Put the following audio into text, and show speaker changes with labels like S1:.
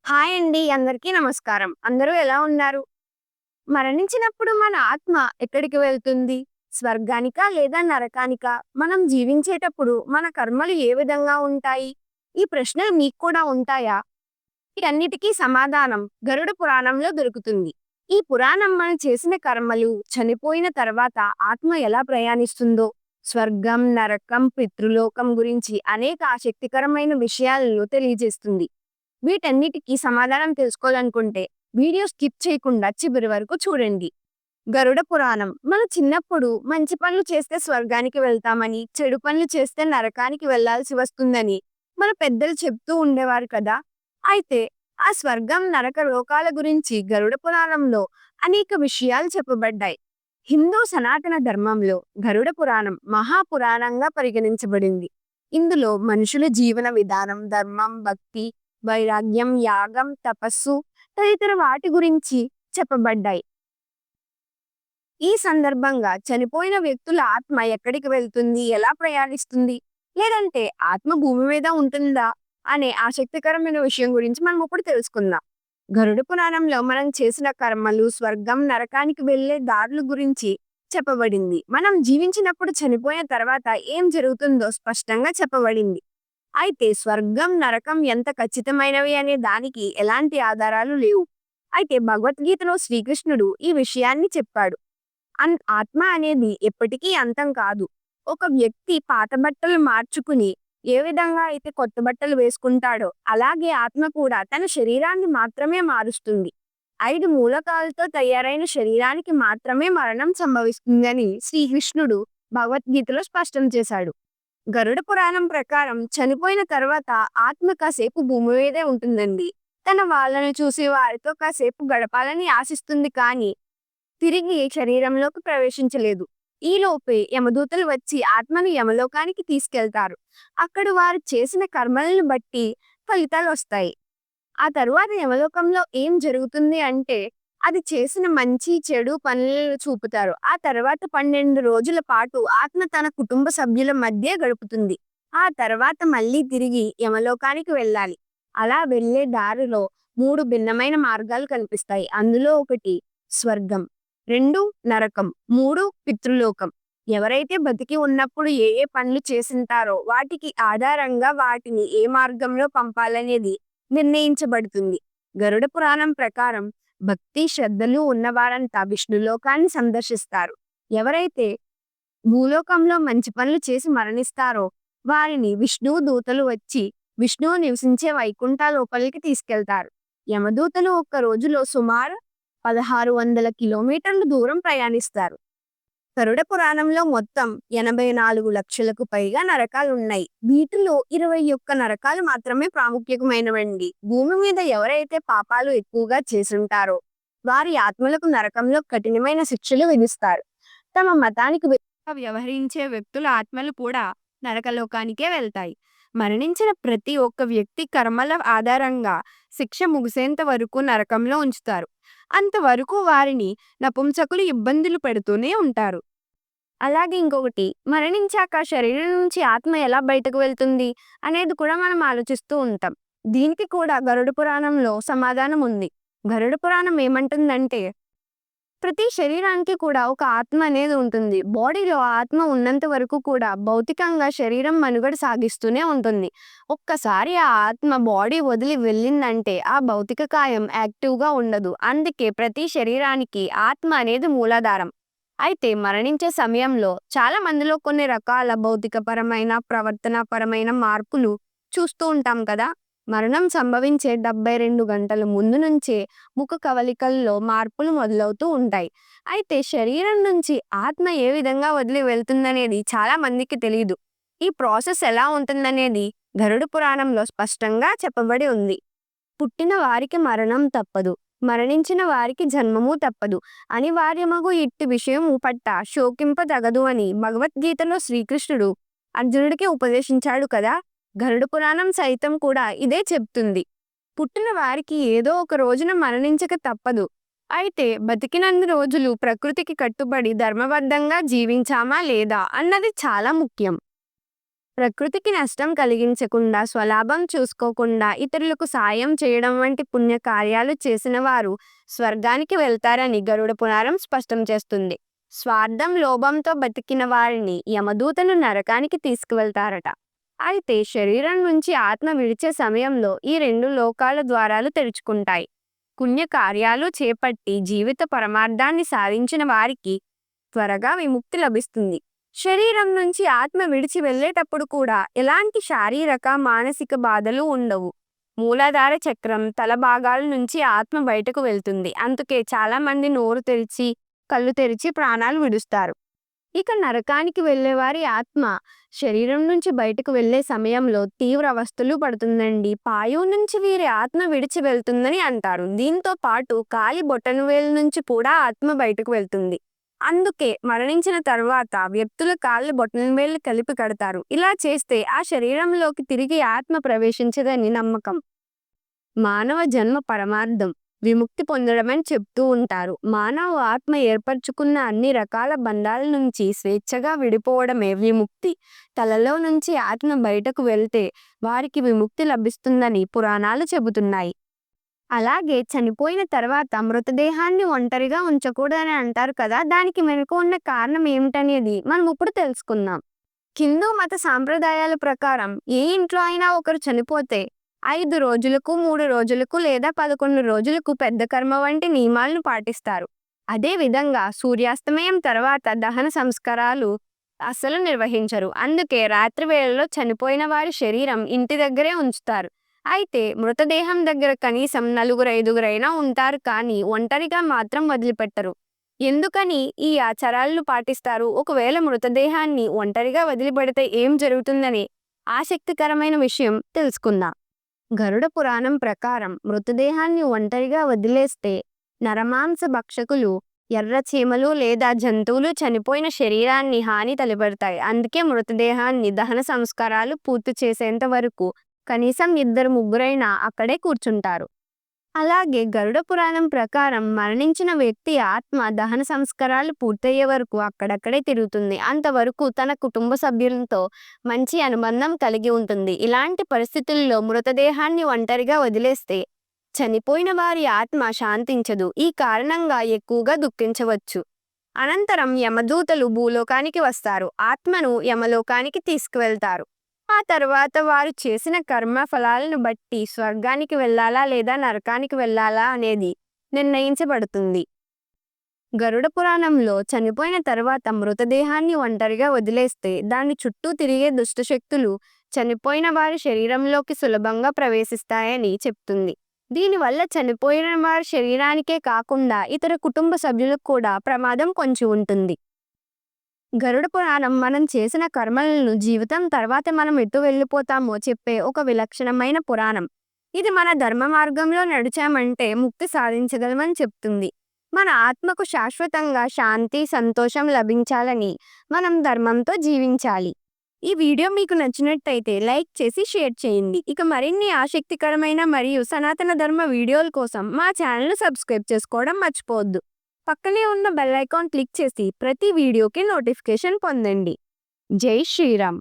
S1: Hi అండి. అందరికీ నమస్కారం. అందరూ ఎలా ఉన్నారు? మరణించినప్పుడు మన ఆత్మ ఎక్కడికి వెళ్తుంది? స్వర్గానికా లేదా నరకానికా? మనం జీవించేటప్పుడు మన కర్మలు ఏ విధంగా ఉంటాయి? ఈ ప్రశ్నలు మీకు కూడా ఉంటాయా? వీటన్నిటికీ సమాధానం గరుడ పురాణంలో దొరుకుతుంది. ఈ పురాణం మనం చేసిన కర్మలు, చనిపోయిన తర్వాత ఆత్మ ఎలా ప్రయాణిస్తుందో, స్వర్గం, నరకం, పితృలోకం గురించి అనేక ఆసక్తికరమైన విషయాలను తెలియజేస్తుంది. వీటన్నిటికీ సమాధానం తెలుసుకోవాలనుకుంటే వీడియో స్కిప్ చేయకుండా చివరి వరకు చూడండి. గరుడ పురాణం మన చిన్నప్పుడు మంచి పనులు చేస్తే స్వర్గానికి వెళ్తామని, చెడు పనులు చేస్తే నరకానికి వెళ్లాల్సి వస్తుందని మన పెద్దలు చెప్తూ ఉండేవారు కదా. అయితే ఆ స్వర్గం నరక లోకాల గురించి గరుడ పురాణంలో అనేక విషయాలు చెప్పబడ్డాయి. హిందూ సనాతన ధర్మంలో గరుడ పురాణం మహాపురాణంగా పరిగణించబడింది. ఇందులో మనుషుల జీవన విధానం, ధర్మం, భక్తి, వైరాగ్యం, యాగం, తపస్సు తదితర వాటి గురించి చెప్పబడ్డాయి. ఈ సందర్భంగా చనిపోయిన వ్యక్తుల ఆత్మ ఎక్కడికి వెళ్తుంది, ఎలా ప్రయాణిస్తుంది, లేదంటే ఆత్మ భూమి మీద ఉంటుందా అనే ఆసక్తికరమైన విషయం గురించి మనం ఇప్పుడు తెలుసుకుందాం. గరుడ పురాణంలో మనం చేసిన కర్మలు, స్వర్గం, నరకానికి వెళ్లే దారుల గురించి చెప్పబడింది. మనం జీవించినప్పుడు చనిపోయిన తర్వాత ఏం జరుగుతుందో స్పష్టంగా చెప్పబడింది. అయితే స్వర్గం, నరకం ఎంత ఖచ్చితమైనవి అనే దానికి ఎలాంటి ఆధారాలు లేవు. అయితే భగవద్గీతలో శ్రీకృష్ణుడు ఈ విషయాన్ని చెప్పాడు. ఆత్మ అనేది ఎప్పటికీ అంతం కాదు. ఒక వ్యక్తి పాత బట్టలు మార్చుకుని ఏ విధంగా అయితే కొత్త బట్టలు వేసుకుంటాడో, అలాగే ఆత్మ కూడా తన శరీరాన్ని మాత్రమే మారుస్తుంది. 5 మూలకాలతో తయారైన శరీరానికి మాత్రమే మరణం సంభవిస్తుందని శ్రీకృష్ణుడు భగవద్గీతలో స్పష్టం చేశాడు. గరుడ పురాణం ప్రకారం చనిపోయిన తర్వాత ఆత్మ కాసేపు భూమి మీదే ఉంటుందండి. తన వాళ్ళను చూసి వారితో కాసేపు గడపాలని ఆశిస్తుంది, కానీ తిరిగి శరీరంలోకి ప్రవేశించలేదు. ఈలోపే యమదూతలు వచ్చి ఆత్మను యమలోకానికి తీసుకెళ్తారు. అక్కడ వారు చేసిన కర్మలను బట్టి ఫలితాలు వస్తాయి. ఆ తరువాత యమలోకంలో ఏం జరుగుతుంది అంటే, అది చేసిన మంచి చెడు పనులను చూపుతారు. ఆ తర్వాత 12 రోజుల పాటు ఆత్మ తన కుటుంబ సభ్యుల మధ్య గడుపుతుంది. ఆ తర్వాత మళ్ళీ తిరిగి యమలోకానికి వెళ్ళాలి. అలా వెళ్ళే దారిలో 3 భిన్నమైన మార్గాలు కనిపిస్తాయి. అందులో ఒకటి స్వర్గం, 2 నరకం, 3 పితృలోకం. ఎవరైతే బతికి ఉన్నప్పుడు ఏ ఏ పనులు చేసింటారో వాటికి ఆధారంగా వాటిని ఏ మార్గంలో పంపాలనేది నిర్ణయించబడుతుంది. గరుడ పురాణం ప్రకారం భక్తి శ్రద్ధలు ఉన్నవారంతా విష్ణులోకాన్ని సందర్శిస్తారు. ఎవరైతే భూలోకంలో మంచి పనులు చేసి మరణిస్తారో వారిని విష్ణువు దూతలు వచ్చి విష్ణువు నివసించే వైకుంఠ లోపలికి తీసుకెళ్తారు. యమదూతలు ఒక్క రోజులో సుమారు 1600 కిలోమీటర్ల దూరం ప్రయాణిస్తారు. గరుడ పురాణంలో మొత్తం 84 లక్షలకు పైగా నరకాలున్నాయి. వీటిలో 21 నరకాలు మాత్రమే ప్రాముఖ్యమైనవండి. భూమి మీద ఎవరైతే పాపాలు ఎక్కువగా చేసుంటారో వారి ఆత్మలకు నరకంలో కఠినమైన శిక్షలు విధిస్తారు. తమ మతానికి విరుద్ధంగా వ్యవహరించే వ్యక్తుల ఆత్మలు కూడా నరకలోకానికే వెళ్తాయి. మరణించిన ప్రతి ఒక్క వ్యక్తి కర్మల ఆధారంగా శిక్ష ముగిసేంత వరకు నరకంలో ఉంచుతారు. అంతవరకు వారిని నపుంసకులు ఇబ్బందులు పెడుతూనే ఉంటారు. అలాగే ఇంకొకటి, మరణించాక శరీరం నుంచి ఆత్మ ఎలా బయటకు వెళ్తుంది అనేది కూడా మనం ఆలోచిస్తూ ఉంటాం. దీనికి కూడా గరుడ పురాణంలో సమాధానం ఉంది. గరుడ పురాణం ఏమంటుందంటే, ప్రతి శరీరానికి కూడా ఒక ఆత్మ అనేది ఉంటుంది. బాడీలో ఆత్మ ఉన్నంత వరకు కూడా భౌతికంగా శరీరం మనుగడ సాగిస్తూనే ఉంటుంది. ఒక్కసారి ఆ ఆత్మ బాడీ వదిలి వెళ్ళిందంటే ఆ భౌతిక కాయం యాక్టివ్గా ఉండదు. అందుకే ప్రతి శరీరానికి ఆత్మ అనేది మూలాధారం. అయితే మరణించే సమయంలో చాలా మందిలో కొన్ని రకాల భౌతికపరమైన, ప్రవర్తనాపరమైన మార్పులు చూస్తూ ఉంటాం కదా. మరణం సంభవించే 72 గంటల ముందు నుంచే ముఖ కవలికల్లో మార్పులు మొదలవుతూ ఉంటాయి. అయితే శరీరం నుంచి ఆత్మ ఏ విధంగా వదిలి వెళ్తుందనేది చాలా మందికి తెలియదు. ఈ ప్రాసెస్ ఎలా ఉంటుందనేది గరుడ పురాణంలో స్పష్టంగా చెప్పబడి ఉంది. పుట్టిన వారికి మరణం తప్పదు, మరణించిన వారికి జన్మము తప్పదు. అనివార్యమగు ఇట్టి విషయము పట్ట శోకింపదగదు అని భగవద్గీతలో శ్రీకృష్ణుడు అర్జునుడికి ఉపదేశించాడు కదా. గరుడ పురాణం సైతం కూడా ఇదే చెప్తుంది. పుట్టిన వారికి ఏదో ఒక రోజున మరణించక తప్పదు. అయితే బతికినన్ని రోజులు ప్రకృతికి కట్టుబడి ధర్మబద్ధంగా జీవించామా లేదా అన్నది చాలా ముఖ్యం. ప్రకృతికి నష్టం కలిగించకుండా, స్వలాభం చూసుకోకుండా ఇతరులకు సాయం చేయడం వంటి పుణ్య కార్యాలు చేసిన వారు స్వర్గానికి వెళ్తారని గరుడ పురాణం స్పష్టం చేస్తుంది. స్వార్థం, లోభంతో బతికిన వారిని యమదూతలు నరకానికి తీసుకువెళ్తారట. అయితే శరీరం నుంచి ఆత్మ విడిచే సమయంలో ఈ రెండు లోకాల ద్వారాలు తెరుచుకుంటాయి. పుణ్య కార్యాలు చేపట్టి జీవిత పరమార్థాన్ని సాధించిన వారికి త్వరగా విముక్తి లభిస్తుంది. శరీరం నుంచి ఆత్మ విడిచి వెళ్ళేటప్పుడు కూడా ఎలాంటి శారీరక, మానసిక బాధలు ఉండవు. మూలాధార చక్రం, తల భాగాల నుంచి ఆత్మ బయటకు వెళ్తుంది. అందుకే చాలా మంది నోరు తెరిచి, కళ్ళు తెరిచి ప్రాణాలు విడుస్తారు. ఇక నరకానికి వెళ్ళేవారి ఆత్మ శరీరం నుంచి బయటకు వెళ్లే సమయంలో తీవ్ర అవస్థలు పడుతుందండి. పాయువు నుంచి వీరి ఆత్మ విడిచి వెళ్తుందని అంటారు. దీంతో పాటు కాలి బొటనవేలు నుంచి కూడా ఆత్మ బయటకు వెళ్తుంది. అందుకే మరణించిన తర్వాత వ్యక్తుల కాళ్ళు బొటనవేళ్లు కలిపి కడతారు. ఇలా చేస్తే ఆ శరీరంలోకి తిరిగి ఆత్మ ప్రవేశించదని నమ్మకం. మానవ జన్మ పరమార్థం విముక్తి పొందడమని చెప్తూ ఉంటారు. మానవ ఆత్మ ఏర్పరచుకున్న అన్ని రకాల బంధాల నుంచి స్వేచ్ఛగా విడిపోవడమే విముక్తి. తలలో నుంచి ఆత్మ బయటకు వెళ్తే వారికి విముక్తి లభిస్తుందని పురాణాలు చెబుతున్నాయి. అలాగే చనిపోయిన తర్వాత మృతదేహాన్ని ఒంటరిగా ఉంచకూడదని అంటారు కదా, దానికి వెనుక ఉన్న కారణం ఏమిటనేది మనం ఇప్పుడు తెలుసుకుందాం. హిందూ మత సాంప్రదాయాల ప్రకారం ఏ ఇంట్లో అయినా ఒకరు చనిపోతే 5 రోజులకు, 3 రోజులకు లేదా 11 రోజులకు పెద్ద కర్మ వంటి నియమాలను పాటిస్తారు. అదే విధంగా సూర్యాస్తమయం తర్వాత దహన సంస్కారాలు అస్సలు నిర్వహించరు. అందుకే రాత్రి వేళలో చనిపోయిన వారి శరీరం ఇంటి దగ్గరే ఉంచుతారు. అయితే మృతదేహం దగ్గర కనీసం 4-5 ఉంటారు, కానీ ఒంటరిగా మాత్రం వదిలిపెట్టరు. ఎందుకని ఈ ఆచారాలను పాటిస్తారు? ఒకవేళ మృతదేహాన్ని ఒంటరిగా వదిలిపెడితే ఏం జరుగుతుందని ఆసక్తికరమైన విషయం తెలుసుకుందాం. గరుడ పురాణం ప్రకారం మృతదేహాన్ని ఒంటరిగా వదిలేస్తే నరమాంస భక్షకులు, ఎర్ర చీమలు లేదా జంతువులు చనిపోయిన శరీరాన్ని హాని తలపెడతాయి. అందుకే మృతదేహాన్ని దహన సంస్కారాలు పూర్తి చేసేంత వరకు కనీసం 2-3 అక్కడే కూర్చుంటారు. అలాగే గరుడ పురాణం ప్రకారం మరణించిన వ్యక్తి ఆత్మ దహన సంస్కారాలు పూర్తయ్యే వరకు అక్కడక్కడే తిరుగుతుంది. అంతవరకు తన కుటుంబ సభ్యులతో మంచి అనుబంధం కలిగి ఉంటుంది. ఇలాంటి పరిస్థితుల్లో మృతదేహాన్ని ఒంటరిగా వదిలేస్తే చనిపోయిన వారి ఆత్మ శాంతించదు. ఈ కారణంగా ఎక్కువగా దుఃఖించవచ్చు. అనంతరం యమదూతలు భూలోకానికి వస్తారు. ఆత్మను యమలోకానికి తీసుకువెళ్తారు. ఆ తర్వాత వారు చేసిన కర్మ ఫలాలను బట్టి స్వర్గానికి వెళ్ళాలా లేదా నరకానికి వెళ్ళాలా అనేది నిర్ణయించబడుతుంది. గరుడ పురాణంలో చనిపోయిన తర్వాత మృతదేహాన్ని ఒంటరిగా వదిలేస్తే దాని చుట్టూ తిరిగే దుష్టశక్తులు చనిపోయిన వారి శరీరంలోకి సులభంగా ప్రవేశిస్తాయని చెప్తుంది. దీనివల్ల చనిపోయిన వారి శరీరానికే కాకుండా ఇతర కుటుంబ సభ్యులకు కూడా ప్రమాదం పొంచి ఉంటుంది. గరుడ పురాణం మనం చేసిన కర్మలను జీవితం తర్వాత మనం ఎటు వెళ్ళిపోతామో చెప్పే ఒక విలక్షణమైన పురాణం. ఇది మన ధర్మ మార్గంలో నడిచామంటే ముక్తి సాధించగలమని చెప్తుంది. మన ఆత్మకు శాశ్వతంగా శాంతి, సంతోషం లభించాలని మనం ధర్మంతో జీవించాలి. ఈ వీడియో మీకు నచ్చినట్టయితే లైక్ చేసి షేర్ చేయండి. ఇక మరిన్ని ఆసక్తికరమైన మరియు సనాతన ధర్మ వీడియోల కోసం మా ఛానల్ను సబ్స్క్రైబ్ చేసుకోవడం మర్చిపోవద్దు. పక్కనే ఉన్న బెల్ ఐకాన్ క్లిక్ చేసి ప్రతి వీడియోకి నోటిఫికేషన్ పొందండి. జై శ్రీరామ్.